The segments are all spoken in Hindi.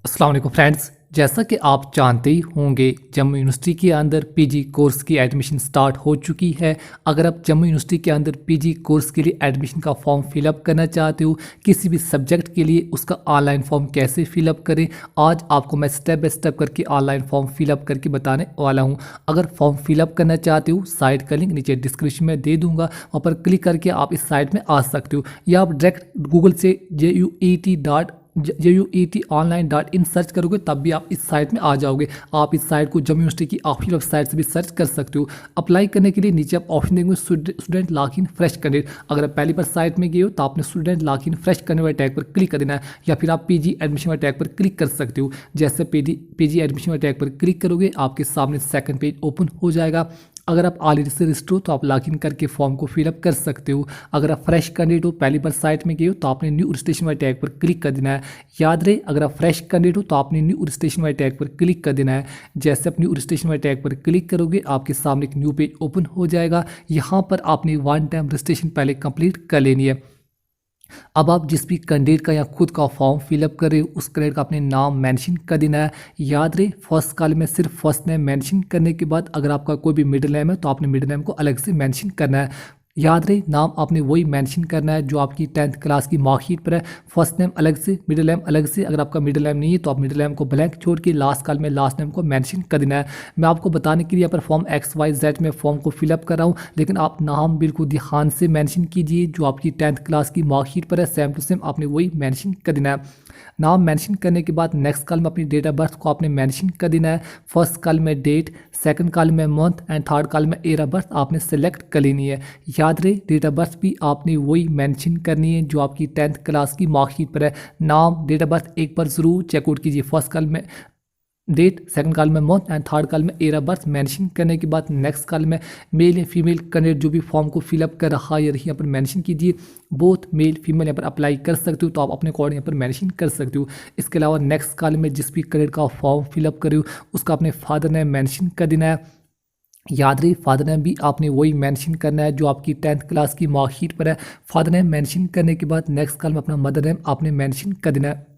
अस्सलाम वालेकुम फ्रेंड्स। जैसा कि आप जानते ही होंगे, जम्मू यूनिवर्सिटी के अंदर पीजी कोर्स की एडमिशन स्टार्ट हो चुकी है। अगर आप जम्मू यूनिवर्सिटी के अंदर पीजी कोर्स के लिए एडमिशन का फॉर्म फिलअप करना चाहते हो, किसी भी सब्जेक्ट के लिए, उसका ऑनलाइन फॉर्म कैसे फिलअप करें, आज आपको मैं स्टेप बाय स्टेप करके ऑनलाइन फॉर्म फिलअप करके बताने वाला हूँ। अगर फॉर्म फिलअप करना चाहते हो, साइट का लिंक नीचे डिस्क्रिप्शन में दे दूंगा, वहाँ पर क्लिक करके आप इस साइट में आ सकते हो, या आप डायरेक्ट गूगल से JUET online.in सर्च करोगे तब भी आप इस साइट में आ जाओगे। आप इस साइट को जम्मू यूनिवर्सिटी की ऑफिशियल वेबसाइट से भी सर्च कर सकते हो। अप्लाई करने के लिए नीचे आप ऑप्शन देंगे student log in fresh candidate. अगर आप पहली बार साइट में गए हो तो आपने स्टूडेंट लॉग इन फ्रेश करने वाले टैग पर क्लिक कर देना है, या फिर आप पीजी एडमिशन वाले टैग पर क्लिक कर सकते हो। जैसे पीजी एडमिशन वाले टैग पर क्लिक करोगे, आपके सामने सेकंड पेज ओपन हो जाएगा। अगर आप ऑलरेडी से रजिस्टर हो तो आप लॉगिन करके फॉर्म को फिलअप कर सकते हो। अगर आप फ्रेश कैंडिडेट हो, पहली बार साइट में गए हो, तो आपने न्यू रजिस्ट्रेशन वाले टैग पर क्लिक कर देना है। याद रहे, अगर आप फ्रेश कैंडिडेट हो तो आपने न्यू रजिस्ट्रेशन वाले टैग पर क्लिक कर देना है। जैसे आप न्यू रजिस्ट्रेशन वाले टैग पर क्लिक करोगे, आपके सामने एक न्यू पेज ओपन हो जाएगा। यहाँ पर आपने वन टाइम रजिस्ट्रेशन पहले कंप्लीट कर लेनी है। अब आप जिस भी कैंडिडेट का या खुद का फॉर्म फिलअप कर रहे हो, उस कैंडिडेट का अपने नाम मेंशन कर देना है। याद रहे, फर्स्ट कॉलम में सिर्फ फर्स्ट नेम मेंशन करने के बाद अगर आपका कोई भी मिडिल नेम है तो आपने मिडिल नेम को अलग से मेंशन करना है। याद रहे, नाम आपने वही मेंशन करना है जो आपकी 10th क्लास की मार्कशीट पर है। फर्स्ट नेम अलग से, मिडिल नेम अलग से। अगर आपका मिडिल नेम नहीं है तो आप मिडिल नेम को ब्लैंक छोड़ के लास्ट कॉलम में लास्ट नेम को मेंशन कर देना है। मैं आपको बताने के लिए यहाँ पर फॉर्म XYZ में फॉर्म को फिलअप कर रहा हूँ, लेकिन आप नाम बिल्कुल ध्यान से मेंशन कीजिए जो आपकी 10th क्लास की मार्कशीट पर है, सेम टू सेम आपने वही मेंशन कर देना है। नाम मेंशन करने के बाद नेक्स्ट कॉलम में अपनी डेट ऑफ बर्थ को आपने मेंशन कर देना है। फर्स्ट कॉलम में डेट, सेकंड कॉलम में मंथ एंड थर्ड कॉलम में ईयर ऑफ बर्थ आपने सेलेक्ट कर लेनी है। याद रहे, डेट ऑफ बर्थ भी आपने वही मेंशन करनी है जो आपकी 10th क्लास की मार्कशीट पर है। नाम, डेट ऑफ बर्थ एक बार ज़रूर चेकआउट कीजिए। फर्स्ट कॉलम में डेट, सेकंड कॉलम में मंथ एंड थर्ड कॉलम में ईयर ऑफ बर्थ मेंशन करने के बाद नेक्स्ट कॉलम में मेल या फीमेल कैंडिडेट जो भी फॉर्म को फिलअप कर रहा है यहाँ पर मेंशन कीजिए। बोथ मेल फीमेल यहाँ पर अप्लाई कर सकते हो, तो आप अपने अकॉर्डिंग यहाँ पर मेंशन कर सकते हो। इसके अलावा नेक्स्ट कॉलम में जिस भी कैंडिडेट का फॉर्म फिलअप करे हो उसका अपने फादर नेम मेंशन कर देना है। याद रही, फादर नेम भी आपने वही मेंशन करना है जो आपकी 10th क्लास की मार्कशीट पर है। फादर नेम मेंशन करने के बाद नेक्स्ट कॉलम में अपना मदर नेम आपने मेंशन कर देना है।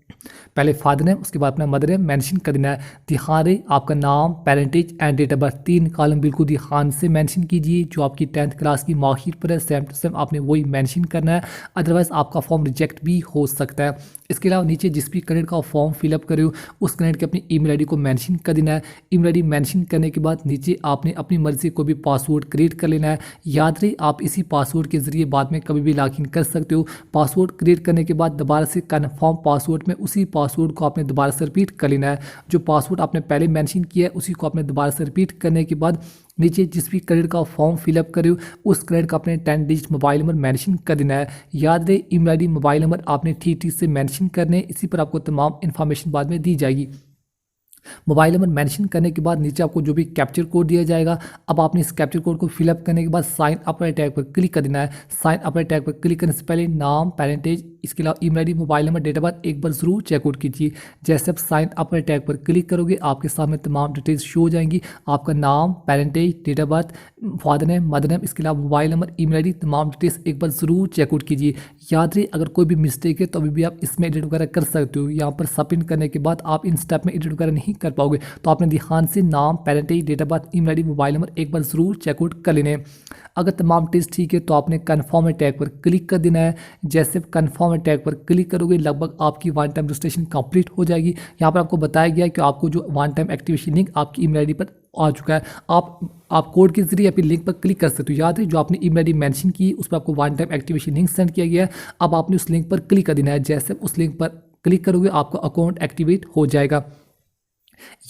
पहले फादर नेम, उसके बाद अपना मदर नेम मेंशन कर देना है। ध्यान रहे, आपका नाम, parentage and date of birth, तीन कॉलम बिल्कुल ध्यान से मेंशन कीजिए जो आपकी 10th क्लास की मार्कशीट पर है, सेम टू सेम आपने वही मेंशन करना है, अदरवाइज आपका फॉर्म रिजेक्ट भी हो सकता है। इसके अलावा नीचे जिस भी कैंडिडेट का फॉर्म फिलअप करे हो उस कैंडिडेट की अपनी ईमेल आईडी को मेंशन कर देना है। ईमेल आईडी मेंशन करने के बाद नीचे आपने अपनी मर्जी से कोई भी पासवर्ड क्रिएट कर लेना है। याद रहे, आप इसी पासवर्ड के जरिए बाद में कभी भी लॉगिन कर सकते हो। पासवर्ड क्रिएट करने के बाद दोबारा से कन्फर्म पासवर्ड में उसी पासवर्ड को आपने दोबारा से रिपीट कर लेना है। जो पासवर्ड आपने पहले मेंशन किया है उसी को आपने दोबारा से रिपीट करने के बाद नीचे जिस भी कैंडिडेट का फॉर्म फिलअप करे हो उस कैंडिडेट का अपने 10 डिजिट मोबाइल नंबर मेंशन कर देना है। याद रहे, ईमेल आईडी मोबाइल नंबर आपने ठीक से मेंशन करने, इसी पर आपको तमाम इन्फॉर्मेशन बाद में दी जाएगी। मोबाइल नंबर मेंशन करने के बाद नीचे आपको जो भी कैप्चर कोड दिया जाएगा, अब आपने इस कैप्चर कोड को फिलअप करने के बाद साइन अप वाले टैग पर क्लिक कर देना है। साइन अप वाले टैग पर क्लिक करने से पहले नाम, पेरेंटेज, इसके अलावा email ID, mobile number, date of birth एक बार जरूर चेकआउट कीजिए। जैसे आप साइन अप वाले टैग पर क्लिक करोगे आपके सामने तमाम डिटेल्स शो हो जाएंगी। आपका नाम, parentage, date of birth, father name, mother name, इसके अलावा मोबाइल नंबर, ईमेल आईडी, तमाम डिटेल्स एक बार जरूर चेकआउट कीजिए। याद रहे, अगर कोई भी मिस्टेक है तो अभी भी आप इसमें एडिट वगैरह कर सकते हो। यहाँ पर सबमिट करने के बाद आप इन स्टेप में एडिट वगैरह नहीं कर पाओगे, तो आपने ध्यान से नाम, parentage, date of birth, email ID, mobile number एक बार जरूर चेकआउट कर लेने। अगर तमाम टेस्ट ठीक है तो आपने कन्फर्म टैग पर क्लिक कर देना है। जैसे कन्फर्म टैग पर क्लिक करोगे लगभग आपकी वन टाइम रजिस्ट्रेशन कंप्लीट हो जाएगी। यहाँ पर आपको बताया गया है कि आपको जो वन टाइम एक्टिवेशन लिंक आपकी ईमेल आईडी पर आ चुका है। आप कोड के जरिए अपनी लिंक पर क्लिक कर सकते हो। याद है, जो आपने ईमेल आईडी मेंशन की उस पर आपको one time activation link send किया गया है। अब आपने उस लिंक पर क्लिक कर देना है। जैसे उस लिंक पर क्लिक करोगे आपका अकाउंट एक्टिवेट हो जाएगा।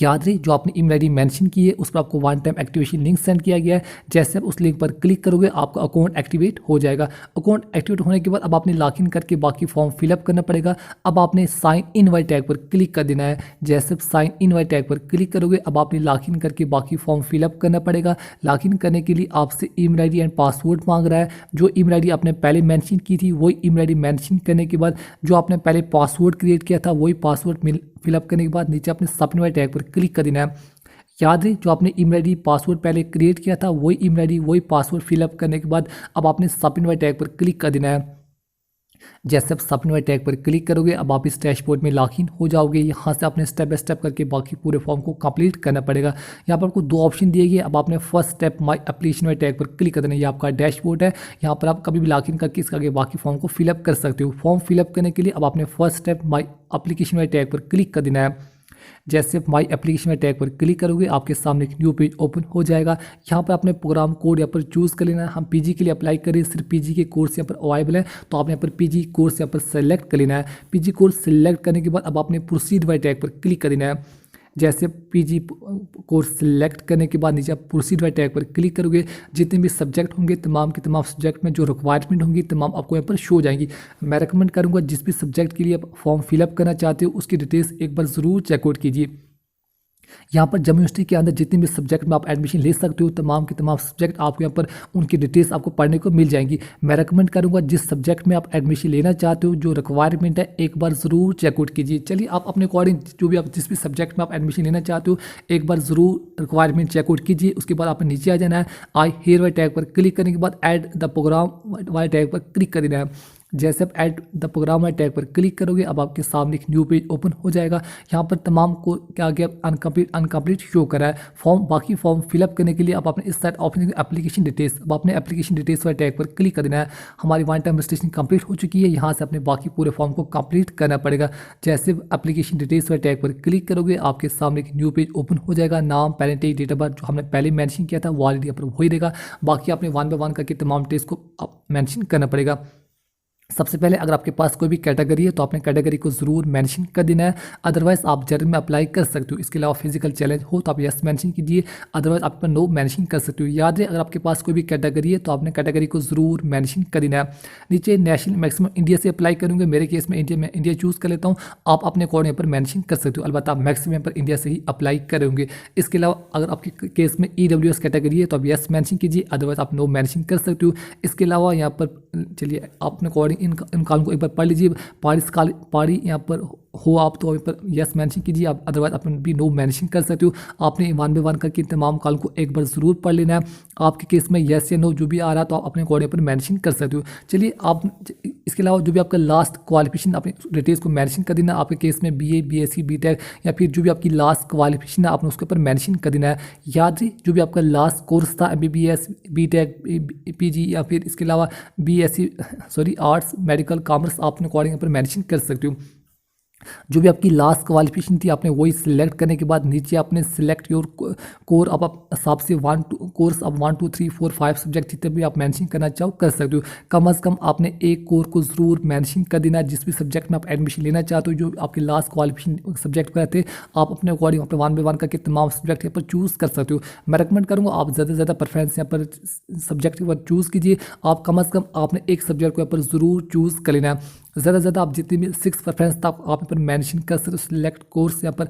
याद रहे, जो आपने ईमेल आईडी मेंशन की है उस पर आपको one time activation link send किया गया है। जैसे आप उस लिंक पर क्लिक करोगे आपका अकाउंट एक्टिवेट हो जाएगा। अकाउंट एक्टिवेट होने के बाद अब आपने लॉगिन करके बाकी फॉर्म फिलअप करना पड़ेगा। अब आपने साइन इन वाले टैग पर क्लिक कर देना है। जैसे आप साइन इन वाले टैग पर क्लिक करोगे अब आपने लॉगिन करके बाकी फॉर्म फिलअप करना पड़ेगा। लॉगिन करने के लिए आपसे ईमेल आईडी एंड पासवर्ड मांग रहा है। जो ईमेल आईडी आपने पहले मेंशन की थी वही ईमेल आईडी मेंशन करने के बाद जो आपने पहले पासवर्ड क्रिएट किया था वही पासवर्ड फिलअप करने के बाद नीचे आपने सबमिट वाले टैग पर क्लिक कर देना है। याद रहे, जो आपने ईमेल आईडी पासवर्ड पहले क्रिएट किया था वही ईमेल आईडी वही पासवर्ड फिलअप करने के बाद अब आपने सबमिट वाले टैग पर क्लिक कर देना है। जैसे आप सबमिट वाले टैग पर क्लिक करोगे अब आप इस डैशबोर्ड में लॉगिन हो जाओगे। यहाँ से आपने स्टेप बाय स्टेप करके बाकी पूरे फॉर्म को कंप्लीट करना पड़ेगा। यहाँ पर आपको 2 ऑप्शन दिए गए। अब आपने फर्स्ट स्टेप माई एप्लीकेशन वाले टैग पर क्लिक कर देना। ये आपका डैशबोर्ड है। यहाँ पर आप कभी भी लॉगिन करके इसका आगे बाकी फॉर्म को फिलअप कर सकते हो। फॉर्म फिलअप करने के लिए अब आपने फर्स्ट स्टेप माई एप्लीकेशन वाले टैग पर क्लिक कर देना है। जैसे आप माई एप्लीकेशन में टैग पर क्लिक करोगे आपके सामने एक न्यू पेज ओपन हो जाएगा। यहाँ पर आपने प्रोग्राम कोड यहाँ पर चूज़ कर लेना है। हम पीजी के लिए अप्लाई करें, सिर्फ पीजी के कोर्स यहाँ पर अवेलेबल है, तो आपने यहाँ पर पीजी कोर्स यहाँ पर सेलेक्ट कर लेना है। पीजी कोर्स सेलेक्ट करने के बाद अब आपने प्रोसीड वाले टैग पर क्लिक कर देना है। जैसे पीजी कोर्स सिलेक्ट करने के बाद नीचे आप प्रोसीड वाले टैग पर क्लिक करोगे, जितने भी सब्जेक्ट होंगे तमाम के तमाम सब्जेक्ट में जो रिक्वायरमेंट होंगी तमाम आपको यहाँ पर शो हो जाएंगी। मैं रेकमेंड करूँगा जिस भी सब्जेक्ट के लिए आप फॉर्म फिलअप करना चाहते हो उसकी डिटेल्स एक बार ज़रूर चेकआउट कीजिए। यहाँ पर जम्मू यूनिवर्सिटी के अंदर जितने भी सब्जेक्ट में आप एडमिशन ले सकते हो तमाम के तमाम सब्जेक्ट आपको यहाँ पर उनकी डिटेल्स आपको पढ़ने को मिल जाएंगी। मैं रेकमेंड करूँगा जिस सब्जेक्ट में आप एडमिशन लेना चाहते हो जो रिक्वायरमेंट है एक बार ज़रूर चेकआउट कीजिए। चलिए आप अपने अकॉर्डिंग जो भी आप जिस भी सब्जेक्ट में आप एडमिशन लेना चाहते हो एक बार ज़रूर रिक्वायरमेंट चेकआउट कीजिए। उसके बाद आप नीचे आ जाना है। आई हेयर वाले टैग पर क्लिक करने के बाद ऐड द प्रोग्राम वाले टैग पर क्लिक कर देना है। जैसे आप ऐड द प्रोग्राम वाले टैग पर क्लिक करोगे अब आपके सामने एक न्यू पेज ओपन हो जाएगा। यहाँ पर तमाम को क्या गया अनकम्प्लीट शो करा है। फॉर्म बाकी फॉर्म फिलअप करने के लिए आप अपने इस साइड ऑप्शन एप्लीकेशन डिटेल्स अब अपने एप्लीकेशन डिटेल्स वाले टैग पर क्लिक कर देना है। हमारी 1 टाइम रजिस्ट्रेशन कंप्लीट हो चुकी है। यहाँ से अपने बाकी पूरे फॉर्म को कंप्लीट करना पड़ेगा। जैसे एप्लीकेशन डिटेल्स वाले टैग पर क्लिक करोगे आपके सामने एक न्यू पेज ओपन हो जाएगा। नाम, पेरेंट, डेट ऑफ बर्थ जो हमने पहले मेंशन किया था वो ऑलरेडी यहाँ पर वही रहेगा। बाकी आपने 1 बाय 1 करके तमाम टेस्ट को आप मेंशन करना पड़ेगा। सबसे पहले अगर आपके पास कोई भी कैटेगरी है तो आपने कैटेगरी को ज़रूर मेंशन कर देना है, अदरवाइज आप जनरल में अप्लाई कर सकते हो। इसके अलावा फिजिकल चैलेंज हो तो आप यस मेंशन कीजिए, अदरवाइज आप पर नो मेंशन कर सकते हो। याद रहे अगर आपके पास कोई भी कैटेगरी है तो आपने कैटेगरी को ज़रूर मेंशन कर देना है। नीचे नेशनल मैक्सिमम इंडिया से अप्लाई करूँगे, मेरे केस में इंडिया चूज़ कर लेता हूँ। आप अपने अकॉर्डिंग यहाँ पर मेंशन कर सकते हो, अलबत्ता मैक्सिमम यहाँ पर इंडिया से ही अप्लाई करेंगे। इसके अलावा अगर आपके केस में EWS कैटेगरी है तो आप यस मेंशन कीजिए, अदरवाइज आप नो मेंशन कर सकते हो। इसके अलावा यहाँ पर चलिए आप अपने अकॉर्डिंग इन कानून को एक बार पढ़ लीजिए। पारी यहाँ पर हो आप तो यहाँ पर यस मेंशन कीजिए, आप अदरवाइज आप भी नो मेंशन कर सकते हो। आपने 1 बाय 1 करके तमाम कानून को एक बार ज़रूर पढ़ लेना है। आपके केस में यस या नो जो भी आ रहा है तो आप अपने अकॉर्डिंग पर मेंशन कर सकते हो। चलिए आप इसके अलावा जो भी आपका लास्ट क्वालिफिकेशन अपने डिटेल्स को मेंशन कर देना। आपके केस में BA, BSc, BTech या फिर जो भी आपकी लास्ट क्वालिफिकेशन है आपने उसके ऊपर मेंशन कर देना है। याद रही जो भी आपका लास्ट कोर्स था MBBS, BTech, PG या फिर इसके अलावा BSc आर्ट्स, मेडिकल, कॉमर्स आपने अकॉर्डिंग पर मेंशन कर सकते हो। जो भी आपकी लास्ट क्वालिफिकेशन थी आपने वही सिलेक्ट करने के बाद नीचे आपने सिलेक्ट योर कोर अब आप हिसाब से 1 2 3 4 5 सब्जेक्ट जितने भी आप मेंशन करना चाहो कर सकते हो। कम से कम आपने एक कोर को ज़रूर मेंशन कर देना जिस भी सब्जेक्ट में आप एडमिशन लेना चाहते हो। जो आपके लास्ट क्वालिफिकेशन सब्जेक्ट पर थे आप अपने अकॉर्डिंग अपने 1 बाय 1 करके तमाम सब्जेक्ट यहाँ पर चूज़ कर सकते हो। मैं रेकमेंड करूँगा आप ज़्यादा से ज़्यादा प्रेफरेंस यहाँ पर सब्जेक्ट पर चूज़ कीजिए। आप कम से कम आपने एक सब्जेक्ट को यहाँ पर ज़रूर चूज़ कर लेना है। ज़्यादा से ज़्यादा आप जितनी भी 6 प्रेफरेंस था आप यहाँ पर मेंशन कर सकते हो। सिलेक्ट कोर्स यहाँ पर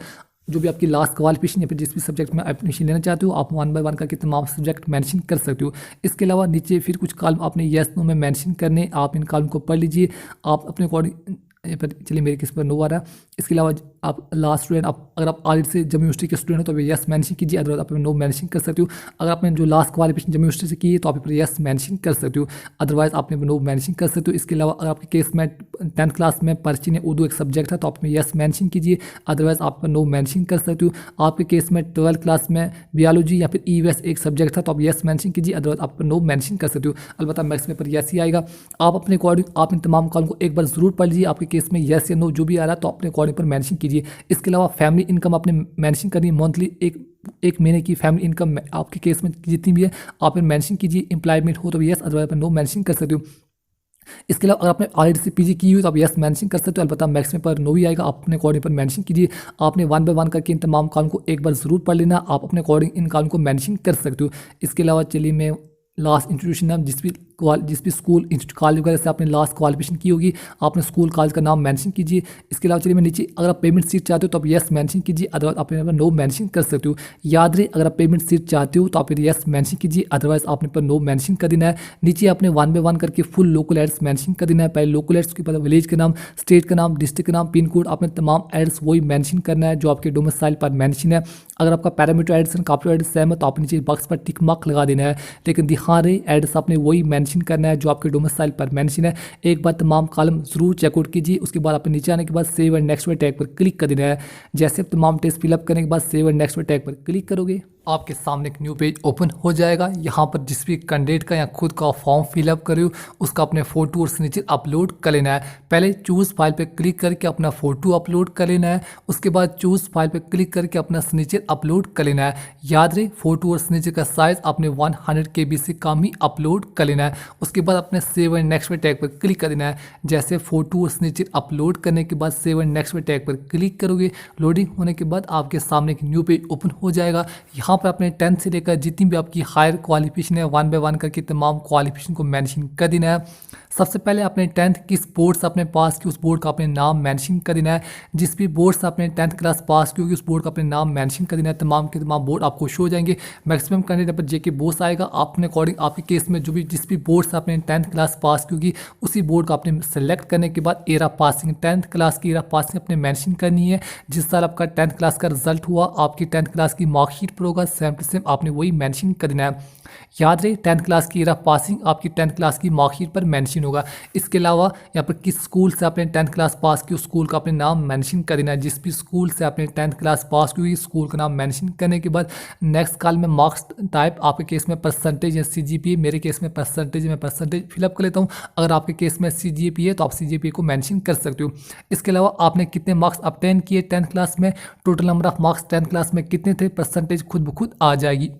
जो भी आपकी लास्ट क्वालिफिकेशन या फिर जिस भी सब्जेक्ट में एडमिशन लेना चाहते हो आप 1 बाय 1 करके तमाम सब्जेक्ट मेंशन कर सकते हो। इसके अलावा नीचे फिर कुछ कॉलम आपने येस नो में मेंशन करने, आप इन कॉलम को पढ़ लीजिए। आप अपने अकॉर्डिंग पर चलिए मेरे किस पर नो आ रहा है। इसके अलावा आप लास्ट स्टूडेंट अगर आप ऑलरेडी से जम्मू यूनिवर्सिटी के स्टूडेंट हो तो यस मेंशन कीजिए, अदरवाइज आप नो मेंशन कर सकते हो। अगर आपने जो लास्ट क्वालिफिकेशन जम्मू यूनिवर्सिटी से की है तो आप पर यस मेंशन कर सकते हो, अदरवाइज आप नो मेंशन कर सकते हो। इसके अलावा अगर आपके केस में 10th क्लास में पर्ची या उर्दू एक सब्जेक्ट है तो आप यस मेंशन कीजिए, अदरवाइज आप नो मेंशन कर सकते हो। आपके केस में 12th क्लास में बायोलॉजी या फिर EVS एक सब्जेक्ट था तो आप यस मेंशन कीजिए, अदरवाइज आप नो मेंशन कर सकते हो। अलबत्ता मैथ्स में पर यस ही आएगा। आप अपने अकॉर्डिंग आप इन तमाम कॉलम को एक बार ज़रूर पढ़ लीजिए। आपके केस में यस या नो जो भी आ रहा है तो अपने अकॉर्डिंग पर मेंशन कीजिए। इसके अलावा फैमिली इनकम आपने मेंशन करनी है, मंथली एक महीने की फैमिली इनकम आपके केस में जितनी भी है आप मेंशन कीजिए। एम्प्लॉयमेंट हो तो यस, अदरवाइज आप नो मेंशन कर सकते हो। इसके अलावा अगर आपने ऑलरेडी से PG की हुई तो आप यस मेंशन कर सकते हो, अलबत्ता मैक्स में पर नो ही आएगा। आप अपने अकॉर्डिंग पर मेंशन कीजिए। आपने 1 बाय 1 करके इन तमाम कानून को एक बार ज़रूर पढ़ लेना, आप अपने अकॉर्डिंग इन कानून को मेंशन कर सकते हो। इसके अलावा चलिए मैं लास्ट इंस्टीट्यूशन नाम जिस भी स्कूल इंस्टीट्यूट कॉलेज वगैरह से आपने लास्ट क्वालिफिकेशन की होगी आपने स्कूल कॉलेज का नाम मेंशन कीजिए। इसके अलावा चलिए मैं नीचे अगर आप पेमेंट सीट चाहते हो तो आप यस मेंशन कीजिए, अदरवाइज आप यहाँ पर नो मेंशन कर सकते हो। याद रहे अगर आप पेमेंट सीट चाहते हो तो आप यस मेंशन कीजिए, अदरवाइज आपने पर नो मेंशन कर देना है। नीचे आपने 1 बाय 1 करके फुल लोकल एड्रेस मेंशन कर देना है। पहले लोकल एड्रेस के बाद विलेज का नाम, स्टेट का नाम, डिस्ट्रिक्ट का नाम, पिन कोड, आपने तमाम एड्रेस वही मेंशन करना है जो आपके डोमिसाइल पर मेंशन है। अगर आपका parameter address capital address same है तो आप नीचे बॉक्स पर टिक मार्क लगा देना है, लेकिन ध्यान रहे एड्रेस आपने वही मेंशन मेंशन करना है जो आपके डोमिसाइल पर मेंशन है। एक बार तमाम कॉलम जरूर चेकआउट कीजिए। उसके बाद आपने नीचे आने के बाद सेव एंड नेक्स्ट पे टैग पर क्लिक कर देना है। जैसे आप तमाम टेस्ट फिलअप करने के बाद सेव एंड नेक्स्ट पे टैग पर क्लिक करोगे, आपके सामने एक न्यू पेज ओपन हो जाएगा। यहाँ पर जिस भी कैंडिडेट का या खुद का फॉर्म फिलअप करे हो उसका अपने फोटो और सिग्नेचर अपलोड कर लेना है। पहले चूज़ फाइल पे क्लिक करके अपना फोटो अपलोड कर लेना है। उसके बाद चूज़ फाइल पे क्लिक करके अपना सिग्नेचर अपलोड कर लेना है। याद रहे फोटो और सिग्नेचर का साइज आपने 100 KB से कम ही अपलोड कर लेना है। उसके बाद अपने सेव एंड नेक्स्ट पे टैग पर क्लिक कर देना है। जैसे फोटो और सिग्नेचर अपलोड करने के बाद सेव एंड नेक्स्ट पे टैग पर क्लिक करोगे, लोडिंग होने के बाद आपके सामने एक न्यू पेज ओपन हो जाएगा। यहाँ पर अपने 10th से लेकर जितनी भी आपकी हायर क्वालिफिकेशन है 1 बाय 1 करके तमाम क्वालिफिकेशन को मेंशन कर देना है। सबसे पहले अपने 10th किस बोर्ड से आपने पास की उस बोर्ड का अपने नाम मेंशन कर देना है। जिस भी बोर्ड से आपने 10th क्लास पास की होगी उस बोर्ड का अपने नाम मेंशन कर देना है। तमाम के तमाम बोर्ड आपको शो हो जाएंगे। मैक्सिमम कैंडिडेट पर जेके बोस आएगा। अपने अकॉर्डिंग आपके केस में जो भी जिस भी बोर्ड से आपने 10th क्लास पास की होगी उसी बोर्ड का आपने सेलेक्ट करने के बाद एरा पासिंग 10th क्लास की एरा पासिंग अपने मेंशन करनी है। जिस साल आपका 10th क्लास का रिजल्ट हुआ आपकी 10th क्लास की मार्कशीट पर होगा, सेम टू सेम आपने वही मेंशन कर देना है। याद रहे 10th क्लास की एरा पासिंग आपकी 10th क्लास की मार्कशीट पर मेंशन होगा। इसके अलावा यहाँ पर किस स्कूल से आपने 10th क्लास पास की उस स्कूल का अपने नाम मेंशन कर देना है। जिस भी स्कूल से आपने 10th क्लास पास की हुई स्कूल का नाम मेंशन करने के बाद नेक्स्ट कॉल में मार्क्स टाइप आपके केस में परसेंटेज या CGPA, मेरे केस में परसेंटेज, मैं परसेंटेज फिलअप कर लेता हूँ। अगर आपके केस में CGPA है तो आप CGPA को मेंशन कर सकते हो। इसके अलावा आपने कितने मार्क्स ऑब्टेन किए 10th क्लास में, total number of marks 10th class में कितने थे, परसेंटेज खुद ब खुद आ जाएगी।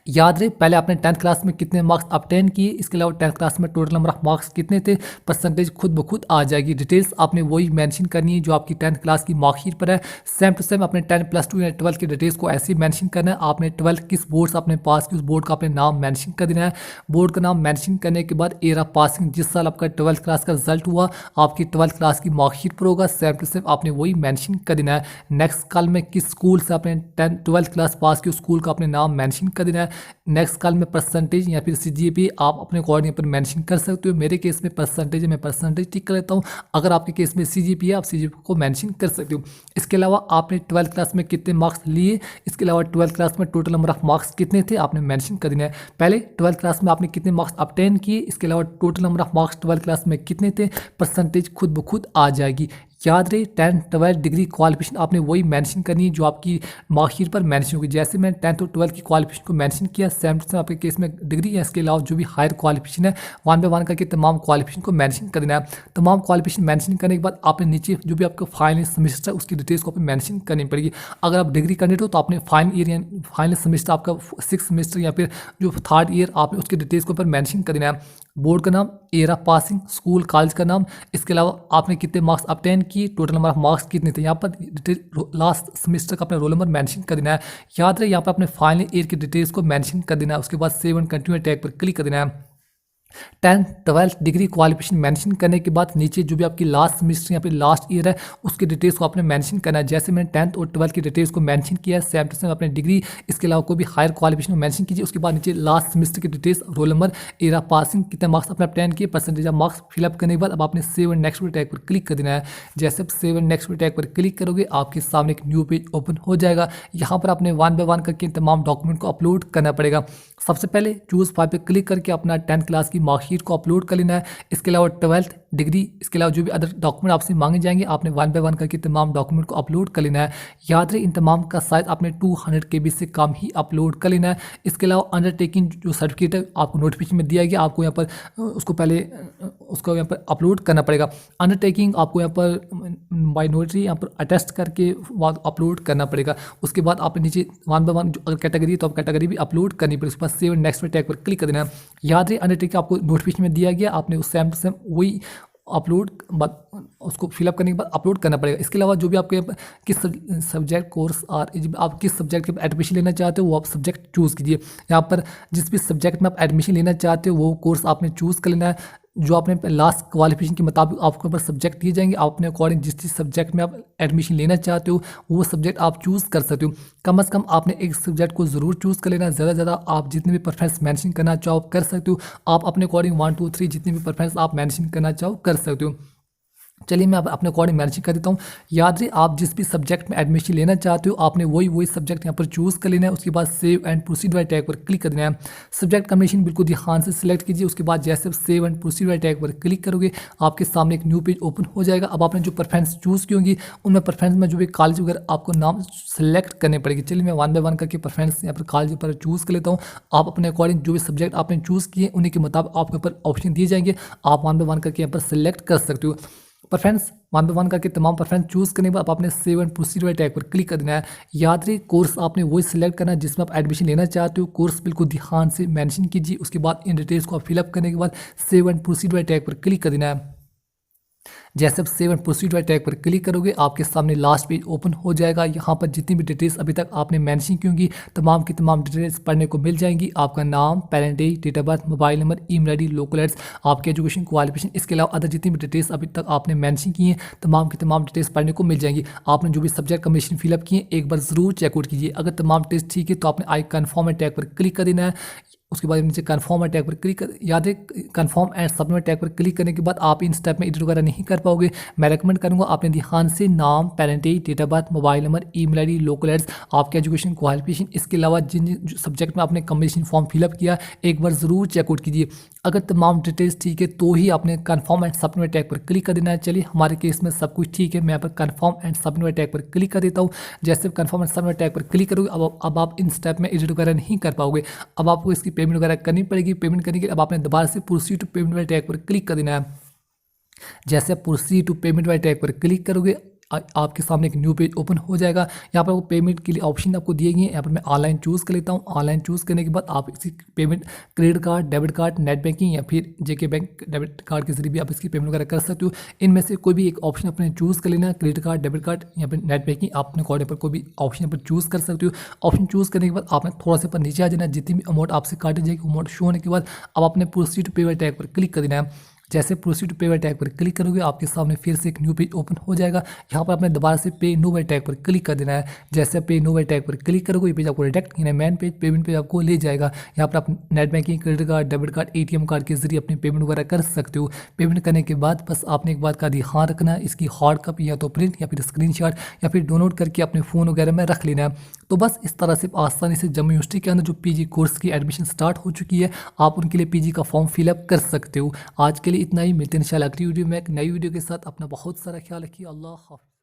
याद रहे पहले आपने 10th क्लास में कितने मार्क्स ऑब्टेन किए, इसके अलावा 10th क्लास में टोटल नंबर ऑफ मार्क्स कितने थे, परसेंटेज खुद ब खुद आ जाएगी। डिटेल्स आपने वही मेंशन करनी है जो आपकी 10th क्लास की मार्कशीट पर है। सेम टू सेम अपने 10 प्लस 2 या 12 की डिटेल्स को ऐसे ही मेंशन करना है। आपने 12 किस बोर्ड से आपने पास की उस बोर्ड का अपने नाम मेंशन कर देना है। बोर्ड का नाम मेंशन करने के बाद एरा पासिंग जिस साल आपका 12th क्लास का रिजल्ट हुआ आपकी 12th क्लास की मार्कशीट पर होगा, सेम टू सेम आपने वही मेंशन कर देना है। नेक्स्ट कॉल में किस स्कूल से आपने 12th क्लास पास की उस स्कूल का अपने नाम मेंशन कर देना है। नेक्स्ट कॉल में परसेंटेज या फिर CGPA आप अपने अकॉर्डिंग पर मेंशन कर सकते हो। मेरे केस में परसेंटेज है, मैं परसेंटेज टिक कर लेता हूँ। अगर आपके केस में CGPA आप CGPA को मेंशन कर सकते हो। इसके अलावा आपने 12th क्लास में कितने मार्क्स लिए, इसके अलावा 12th क्लास में टोटल नंबर ऑफ मार्क्स कितने थे आपने मेंशन कर देना है। पहले 12th क्लास में आपने कितने मार्क्स ऑब्टेन किए, इसके अलावा total number of marks 12th class में कितने थे, परसेंटेज खुद ब खुद आ जाएगी। याद रहे 10th 12th डिग्री क्वालिफिकेशन आपने वही मेंशन करनी है जो आपकी मार्कशीट पर मेंशन होगी। जैसे मैं 10th और 12th की क्वालिफिकेशन को मेंशन किया, सेम टू सेम आपके केस में डिग्री है। इसके अलावा जो भी हायर क्वालिफिकेशन है 1 बाय 1 करके तमाम क्वालिफिकेशन को मेंशन कर देना है। तमाम क्वालिफिकेशन मेंशन करने के बाद आपने नीचे जो भी आपका फाइनल सेमेस्टर है उसकी डिटेल्स को आपको मेंशन करनी पड़ेगी। अगर आप डिग्री कैंडिडेट हो तो आपने फाइनल ईयर या फाइनल सेमेस्टर आपका 6th सेमेस्टर या फिर जो 3rd ईयर आपने उसकी डिटेल्स को ऊपर मेंशन कर देना है। बोर्ड का नाम, एरा पासिंग, स्कूल कॉलेज का नाम, इसके अलावा आपने कितने मार्क्स ऑब्टेन किए, टोटल नंबर ऑफ मार्क्स कितने थे। यहाँ पर डिटेल लास्ट सेमेस्टर का अपना रोल नंबर मेंशन कर देना है। याद रहे यहाँ पर अपने फाइनल ईयर की डिटेल्स को मेंशन कर देना है। उसके बाद सेव एंड कंटिन्यू टैग पर क्लिक कर देना है। 10th 12th degree qualification mention करने के बाद नीचे जो भी आपकी लास्ट सेमेस्टर या फिर लास्ट ईयर है उसकी डिटेल्स को आपने मेंशन करना है। जैसे मैंने 10th और 12th की डिटेल्स को मेंशन किया है, सेम टू सेम अपने डिग्री इसके अलावा कोई भी हायर क्वालिफिकेशन को मेंशन कीजिए। उसके बाद नीचे लास्ट सेमेस्टर की details, roll number, era passing, कितने मार्क्स आपने ऑब्टेन किए, परसेंटेज ऑफ मार्क्स फिलअप करने के बाद अब आपने सेव एंड नेक्स्ट टैग पर क्लिक कर देना है। जैसे आप सेव एंड नेक्स्ट टैग पर क्लिक करोगे आपके सामने एक न्यू पेज ओपन हो जाएगा। यहाँ पर आपने 1 बाय 1 करके तमाम डॉक्यूमेंट को अपलोड करना पड़ेगा। सबसे पहले चूज फाइल पर क्लिक करके अपना 10th क्लास की मार्कशीट को अपलोड कर लेना है। इसके अलावा 12th डिग्री, इसके अलावा जो भी अदर डॉक्यूमेंट आपसे मांगे जाएंगे आपने 1 बाय 1 करके तमाम डॉक्यूमेंट को अपलोड कर लेना है। याद रहे इन तमाम का साइज आपने 200 KB से कम ही अपलोड कर लेना है। इसके अलावा अंडरटेकिंग जो सर्टिफिकेट है आपको नोटिफिकेशन में दिया गया, आपको यहाँ पर उसको पहले उसको यहाँ पर अपलोड करना पड़ेगा। अंडरटेकिंग आपको यहाँ पर बाय नोटरी यहाँ पर अटेस्ट करके बाद अपलोड करना पड़ेगा। उसके बाद आप नीचे 1 बाय 1 जो अगर कैटेगरी है तो आप कैटेगरी भी अपलोड करनी पड़ेगी। उसके बाद सेव नेक्स्ट टैग पर क्लिक कर देना है। याद रहे अंडरटेकिंग आपको नोटिफिकेशन में दिया गया, आपने उस सेम टू सेम वही अपलोड उसको फिलअप करने के बाद अपलोड करना पड़ेगा। इसके अलावा जो भी आपके किस सब्जेक्ट कोर्स और आप किस सब्जेक्ट के एडमिशन लेना चाहते हो वो आप सब्जेक्ट चूज़ कीजिए। यहाँ पर जिस भी सब्जेक्ट में आप एडमिशन लेना चाहते हो वो कोर्स आपने चूज़ कर लेना है। जो आपने लास्ट क्वालिफिकेशन के मुताबिक आपके ऊपर सब्जेक्ट दिए जाएंगे, आप अपने अकॉर्डिंग जिस सब्जेक्ट में आप एडमिशन लेना चाहते हो वो सब्जेक्ट आप चूज़ कर सकते हो। कम से कम आपने एक सब्जेक्ट को ज़रूर चूज़ कर लेना। ज़्यादा से ज़्यादा आप जितने भी प्रेफरेंस मेंशन करना चाहो कर सकते हो। आप अपने अकॉर्डिंग 1 2 3 जितने भी प्रेफरेंस आप मेंशन करना चाहो कर सकते हो। चलिए मैं अब अपने अकॉर्डिंग मैनेजिंग कर देता हूँ। याद रहे आप जिस भी सब्जेक्ट में एडमिशन लेना चाहते हो आपने वही सब्जेक्ट यहाँ पर चूज़ कर लेना है। उसके बाद सेव एंड प्रोसीड वाले टैग पर क्लिक कर देना है। सब्जेक्ट कॉम्बिनेशन बिल्कुल ध्यान से सिलेक्ट कीजिए। उसके बाद जैसे आप सेव एंड प्रोसीड वाले टैग पर क्लिक करोगे आपके सामने एक न्यू पेज ओपन हो जाएगा। अब आपने जो प्रेफरेंस चूज़ की होंगी उनमें प्रेफरेंस में जो भी कॉलेज वगैरह आपको नाम सेलेक्ट करने पड़ेगी। चलिए मैं वन बाय वन करके प्रेफरेंस यहाँ पर कॉलेज पर चूज़ कर लेता हूँ। आप अपने अकॉर्डिंग जो भी सब्जेक्ट आपने चूज़ किए उन्हीं के मुताबिक आपके ऊपर ऑप्शन दिए जाएंगे। आप वन बाय वन करके यहाँ पर सेलेक्ट कर सकते हो। प्रेफरेंस वन बाय वन करके तमाम प्रेफरेंस चूज़ करने के बाद आपने सेव एंड प्रोसीड वाले टैग पर क्लिक कर देना है। याद रहे कोर्स आपने वही सिलेक्ट करना है जिसमें आप एडमिशन लेना चाहते हो। कोर्स बिल्कुल ध्यान से मेंशन कीजिए। उसके बाद इन डिटेल्स को आप फिलअप करने के बाद सेव एंड प्रोसीड वाले टैग पर क्लिक कर देना है। जैसे आप सेव एंड प्रोसीड वाले टैग पर क्लिक करोगे आपके सामने लास्ट पेज ओपन हो जाएगा। यहाँ पर जितनी भी डिटेल्स अभी तक आपने मेंशन की होंगी तमाम की तमाम डिटेल्स पढ़ने को मिल जाएंगी। आपका नाम, parentage, date of birth, mobile number, email ID, local address, आपके एजुकेशन क्वालिफिकेशन, इसके अलावा अदर जितनी भी डिटेल्स अभी तक आपने मेंशन की हैं तमाम की तमाम डिटेल्स पढ़ने को मिल जाएंगी। आपने जो भी सब्जेक्ट कमीशन फिलअप किए एक बार ज़रूर चेकआउट कीजिए। अगर तमाम डिटेल्स ठीक है तो आपने आई कन्फर्म टैग पर क्लिक कर देना है। उसके बाद नीचे कन्फर्म टैग पर क्लिक कर, याद है कन्फर्म एंड सबमिट टैग पर क्लिक करने के बाद आप इन स्टेप में एडिट वगैरह नहीं कर पाओगे। मैं रेकमेंड करूंगा आपने ध्यान से नाम, parentage, date of birth, mobile number, email ID, local address, आपके एजुकेशन क्वालिफिकेशन, इसके अलावा जिन सब्जेक्ट में आपने कम्बिनेशन फॉर्म फिलअप किया एक बार ज़रूर चेकआउट कीजिए। अगर तमाम डिटेल्स ठीक है तो ही आपने कन्फर्म एंड सबमिट टैग पर क्लिक कर देना है। चलिए हमारे केस में सब कुछ ठीक है। मैं यहाँ पर कन्फर्म एंड सबमिट टैग पर क्लिक कर देता हूँ। जैसे कन्फर्म एंड सबमिट टैग पर क्लिक करोगे अब आप इन स्टेप में एडिट वगैरह नहीं कर पाओगे। अब आपको इसकी पेमेंट वगैरह करनी पड़ेगी। पेमेंट करने के लिए अब आपने दोबारा से प्रोसीड टू पेमेंट वाले टैग पर क्लिक कर देना है। जैसे आप प्रोसीड टू पेमेंट वाले टैग पर क्लिक करोगे आपके सामने एक न्यू पेज ओपन हो जाएगा। यहाँ पर वो पेमेंट के लिए ऑप्शन आपको दिए गए हैं। यहाँ पर मैं ऑनलाइन चूज़ कर लेता हूँ। ऑनलाइन चूज़ करने के बाद आप इसकी payment credit card, debit card, net banking या फिर जेके बैंक डेबिट कार्ड के जरिए भी आप इसकी पेमेंट वगैरह कर सकते हो। इनमें से कोई भी एक ऑप्शन अपने चूज़ कर लेना है। क्रेडिट कार्ड, डेबिट कार्ड या फिर नेट बैंकिंग आप अपने अकॉर्डिंग पर कोई भी ऑप्शन पर चूज़ कर सकते हो। ऑप्शन चूज़ करने के बाद आपने थोड़ा सा पर नीचे आ जाना है। जितनी भी अमाउंट आपसे काटी जाएगी अमाउंट शो होने के बाद अब आपने प्रोसीड टू पे वाले टैग पर क्लिक कर देना है। जैसे प्रोसीड टू पे वाले टैग पर क्लिक करोगे आपके सामने फिर से एक न्यू पेज ओपन हो जाएगा। यहाँ पर आपने दोबारा से पे नो वाले टैग पर क्लिक कर देना है। जैसे पे नो वाले टैग पर क्लिक करोगे ये पेज आपको रिडायरेक्ट यानी मेन पेज पेमेंट पेज आपको ले जाएगा। यहाँ पर आप net banking, credit card, debit card, ATM card के जरिए अपनी पेमेंट वगैरह कर सकते हो। पेमेंट करने के बाद बस आपने एक बात का ध्यान रखना है, इसकी हार्ड कॉपी या तो प्रिंट या फिर स्क्रीनशॉट या फिर डाउनलोड करके अपने फ़ोन वगैरह में रख लेना है। तो बस इस तरह से आसानी से जम्मू यूनिवर्सिटी के अंदर जो पीजी कोर्स की एडमिशन स्टार्ट हो चुकी है आप उनके लिए पीजी का फॉर्म फिलअप कर सकते हो। आज के लिए इतना ही। मिलते हैं इंशाल्लाह अगली वीडियो में एक नई वीडियो के साथ। अपना बहुत सारा ख्याल रखिए। अल्लाह हाफ़िज़।